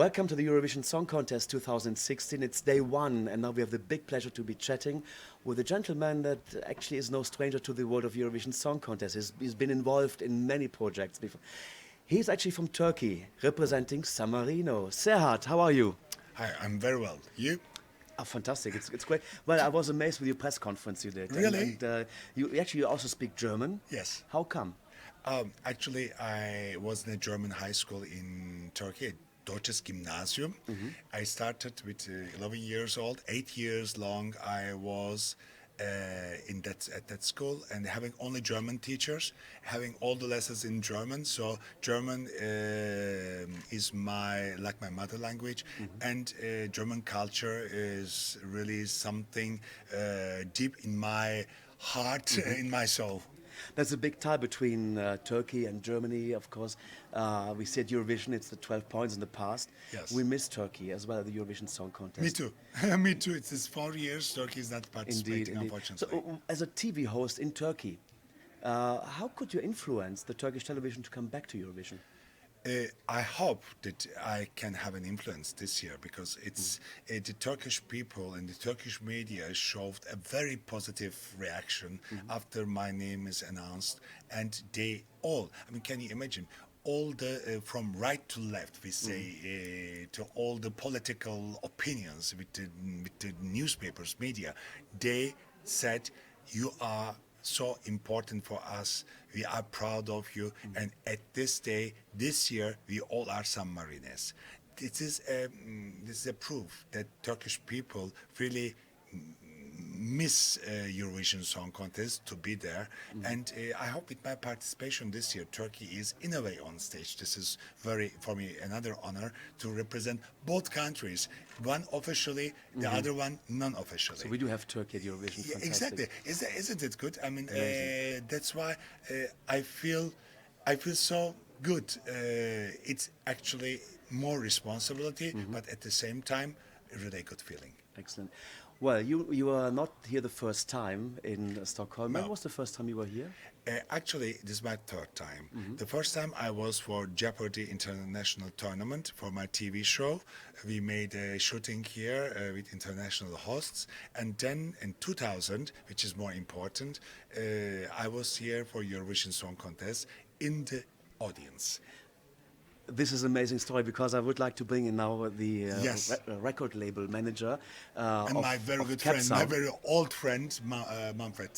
Welcome to the Eurovision Song Contest 2016. It's day one, and now we have the big pleasure to be chatting with a gentleman that actually is no stranger to the world of Eurovision Song Contest. He's been involved in many projects before. He's actually from Turkey, representing San Marino. Serhat, how are you? Hi, I'm very well. You? Oh, fantastic! It's great. Well, I was amazed with your press conference you did. Really? And you also speak German. Yes. How come? Actually, I was in a German high school in Turkey, Deutsches Gymnasium. I started with 11 years old. 8 years long I was at that school, and having only German teachers, having all the lessons in German. So German is my mother language, and German culture is really something deep in my heart, in my soul. There's a big tie between Turkey and Germany, of course. We said Eurovision, it's the 12 points in the past. Yes. We miss Turkey as well at the Eurovision Song Contest. Me too. Me too. It's 4 years. Turkey is not participating, Indeed. unfortunately. So, as a TV host in Turkey, how could you influence the Turkish television to come back to Eurovision? I hope that I can have an influence this year, because it's the Turkish people and the Turkish media showed a very positive reaction after my name is announced, and they all, I mean, can you imagine, all the from right to left, we say, to all the political opinions with the newspapers, media, they said, you are so important for us. We are proud of you, and at this day, this year, we all are San Marines. This is a proof that Turkish people really miss Eurovision Song Contest to be there, and I hope with my participation this year, Turkey is in a way on stage. This is for me another honor to represent both countries, one officially, the other one non-officially. So we do have Turkey at Eurovision. Yeah, Fantastic. exactly. Isn't it good? I mean, that's why I feel so good. It's actually more responsibility, but at the same time, a really good feeling. Excellent. Well, you are not here the first time in Stockholm. When was the first time you were here? Actually, this is my third time. The first time I was for Jeopardy International Tournament for my TV show. We made a shooting here with international hosts. And then in 2000, which is more important, I was here for Eurovision Song Contest in the audience. This is an amazing story, because I would like to bring in now the Yes. record label manager And of, my very of good Cap friend, Sound. my very old friend, Manfred.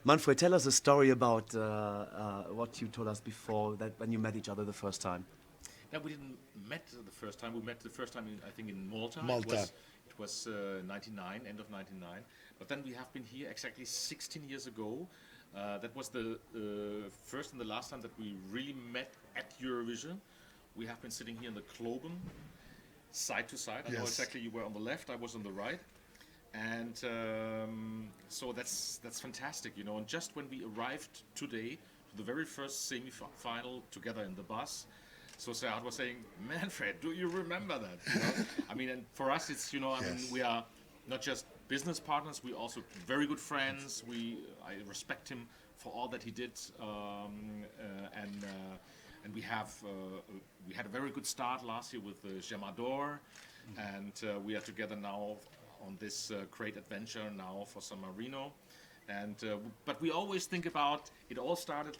Manfred, tell us a story about what you told us before, that when you met each other the first time. No, we didn't met the first time. We met the first time, I think, in Malta. Malta. It was 99, end of 99. But then we have been here exactly 16 years ago. That was the first and the last time that we really met at Eurovision. We have been sitting here in the Kloben, side to side. I know Yes. exactly, you were on the left, I was on the right. And so that's fantastic, you know. And just when we arrived today to the very first semi-final together in the bus, so Serhat was saying, Manfred, do you remember that? You know? I mean, and for us, it's, you know, I mean, we are not just business partners, we also very good friends. I respect him for all that he did, and we had a very good start last year with the Gemador, and we are together now on this great adventure now for San Marino, and but we always think about it. All started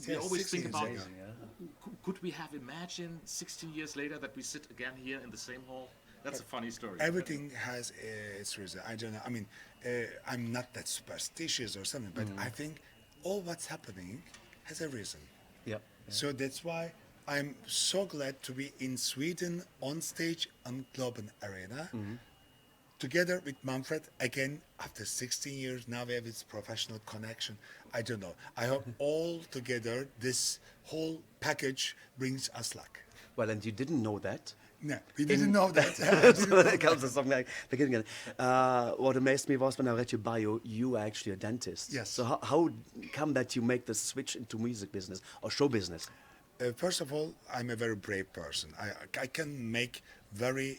we always 16 think years about ago. could we have imagined 16 years later that we sit again here in the same hall? That's a funny story. Everything has its reason. I don't know. I mean, I'm not that superstitious or something, but I think all what's happening has a reason. Yeah. So that's why I'm so glad to be in Sweden on stage on Globen Arena, together with Manfred again after 16 years. Now we have this professional connection. I don't know. I hope all together this whole package brings us luck. Well, and you didn't know that. No, we didn't know that. So it comes to something like beginning. What amazed me was when I read your bio, you are actually a dentist. Yes. So how come that you make the switch into music business or show business? First of all, I'm a very brave person. I can make very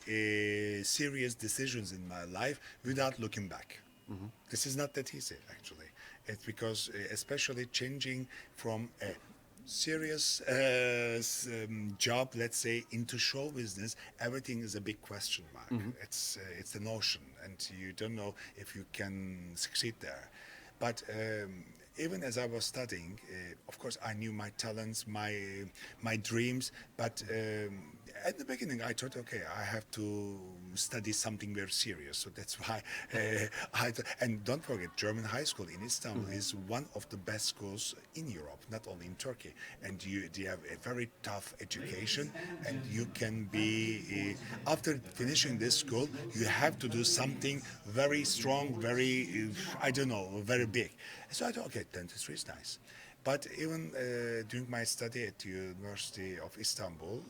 serious decisions in my life without looking back. This is not that easy, actually. It's because, especially changing from a serious job, let's say, into show business, everything is a big question mark. It's an ocean, and you don't know if you can succeed there. But even as I was studying, of course, I knew my talents, my dreams. But at the beginning, I thought, okay, I have to study something very serious. So that's why and don't forget, German high school in Istanbul is one of the best schools in Europe, not only in Turkey. And you have a very tough education, and you can be after finishing this school, you have to do something very strong, very I don't know, very big. So I thought, okay, dentistry is nice. But even during my study at the University of Istanbul,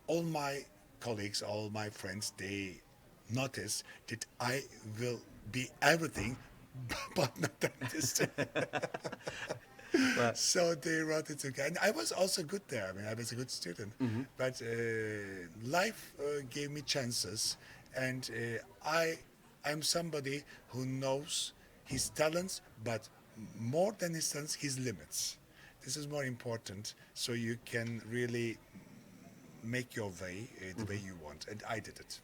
all my colleagues, all my friends, they noticed that I will be everything but not dentist. Well, So they wrote it again. And I was also good there. I mean, I was a good student. But life gave me chances, and I'm somebody who knows his talents, but more than his talents, his limits. This is more important, so you can really make your way the way you want, and I did it.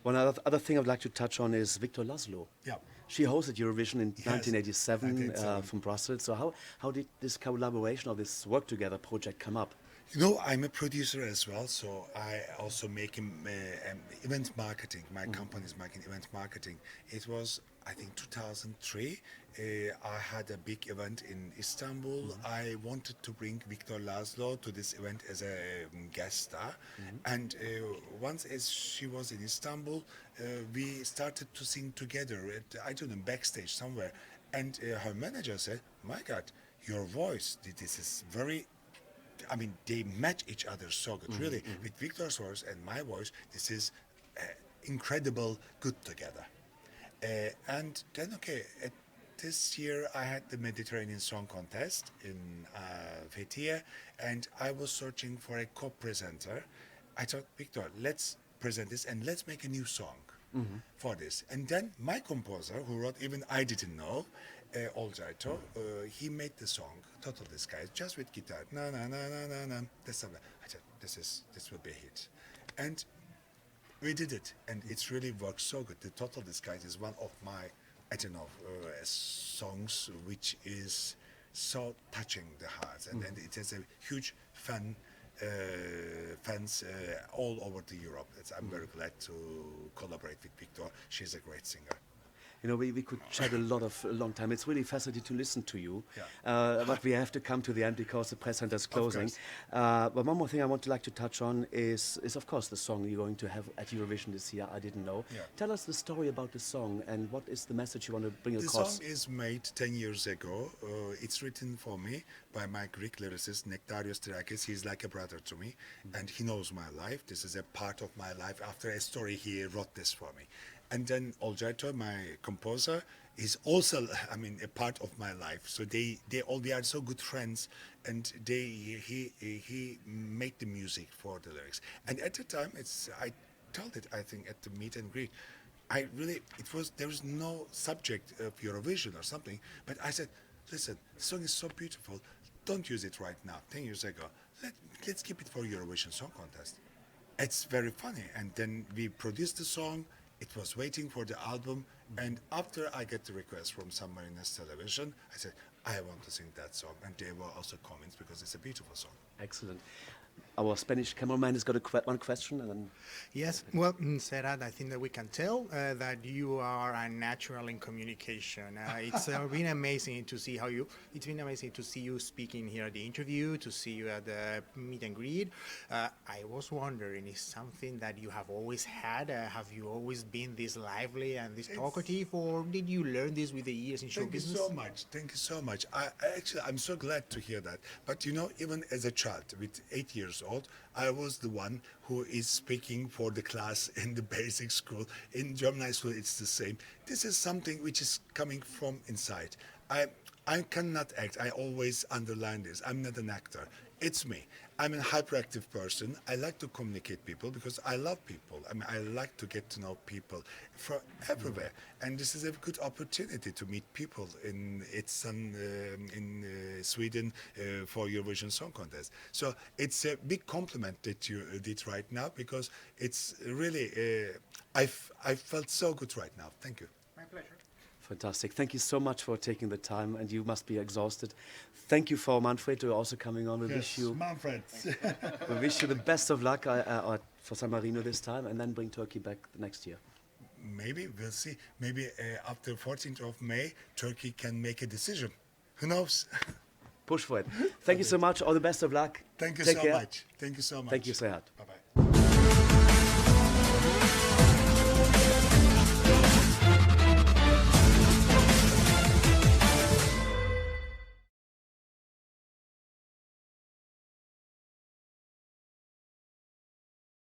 one other thing I'd like to touch on is Victor Laszlo. Yeah. She hosted Eurovision in Yes, 1987 1987. from Brussels. So how did this collaboration or this work together project come up? You know, I'm a producer as well, so I also make event marketing. My company is making event marketing. It was, I think, 2003. I had a big event in Istanbul. I wanted to bring Victor Laszlo to this event as a guest star. And once as she was in Istanbul, we started to sing together at, I don't know, backstage somewhere. And her manager said, "My God, your voice, this is very, I mean, they match each other so good, really. With Victor's voice and my voice, this is incredible good together." And then, okay, this year I had the Mediterranean Song Contest in Fethiye, and I was searching for a co-presenter. I thought, Victor, let's present this and let's make a new song for this. And then my composer, who wrote, even I didn't know, Olcayto, he made the song, Total Disguise, just with guitar. Na na na na na na. That's something. I thought, this will be a hit. And we did it, and it's really worked so good. The Total Disguise is one of my, I don't know, songs which is so touching the hearts, and it has a huge fans all over the Europe. I'm very glad to collaborate with Victor. She's a great singer. You know, we could chat a long time. It's really fascinating to listen to you. Yeah. But we have to come to the end because the press center is closing. course. But one more thing I want to like to touch on is of course the song you're going to have at Eurovision this year. I didn't know. Yeah. Tell us the story about the song and what is the message you want to bring The across. song is made 10 years ago. It's written for me by my Greek lyricist, Nektarios Trakis. He's like a brother to me, and he knows my life. This is a part of my life. After a story, he wrote this for me. And then Olcayto, my composer, is also, I mean, a part of my life. So they are so good friends, and he made the music for the lyrics. And at the time, I told it, I think, at the meet and greet. There was no subject of Eurovision or something, but I said, listen, the song is so beautiful, don't use it right now, 10 years ago. Let's keep it for Eurovision Song Contest. It's very funny. And then we produced the song. It was waiting for the album, and after I get the request from San Marino's television, I said, I want to sing that song, and they were also comments because it's a beautiful song. Excellent. Our Spanish cameraman has got one question, and then Yes, well, Serhat, I think that we can tell that you are a natural in communication. It's been amazing to see it's been amazing to see you speaking here at the interview, to see you at the meet and greet. I was wondering, is something that you have always had? Have you always been this lively and this talkative, or did you learn this with the years in show Thank you business? so much. Thank you so much. I'm so glad to hear that. But you know, even as a child, with 8 years old, I was the one who is speaking for the class in the basic school. In German high school, it's the same. This is something which is coming from inside. I cannot act. I always underline this. I'm not an actor. It's me. I'm a hyperactive person. I like to communicate people because I love people. I mean, I like to get to know people from everywhere, and this is a good opportunity to meet people in Sweden for Eurovision Song Contest. So it's a big compliment that you did right now because it's really I felt so good right now. Thank you. My pleasure. Fantastic. Thank you so much for taking the time, and you must be exhausted. Thank you for Manfred also coming on. We wish you Manfred. we wish you the best of luck for San Marino this time, and then bring Turkey back the next year. Maybe we'll see. Maybe after 14th of May, Turkey can make a decision. Who knows? Push for it. Thank you so much. All the best of luck. Thank you Take so care. much. Thank you so much. Thank you, Serhat. Bye-bye.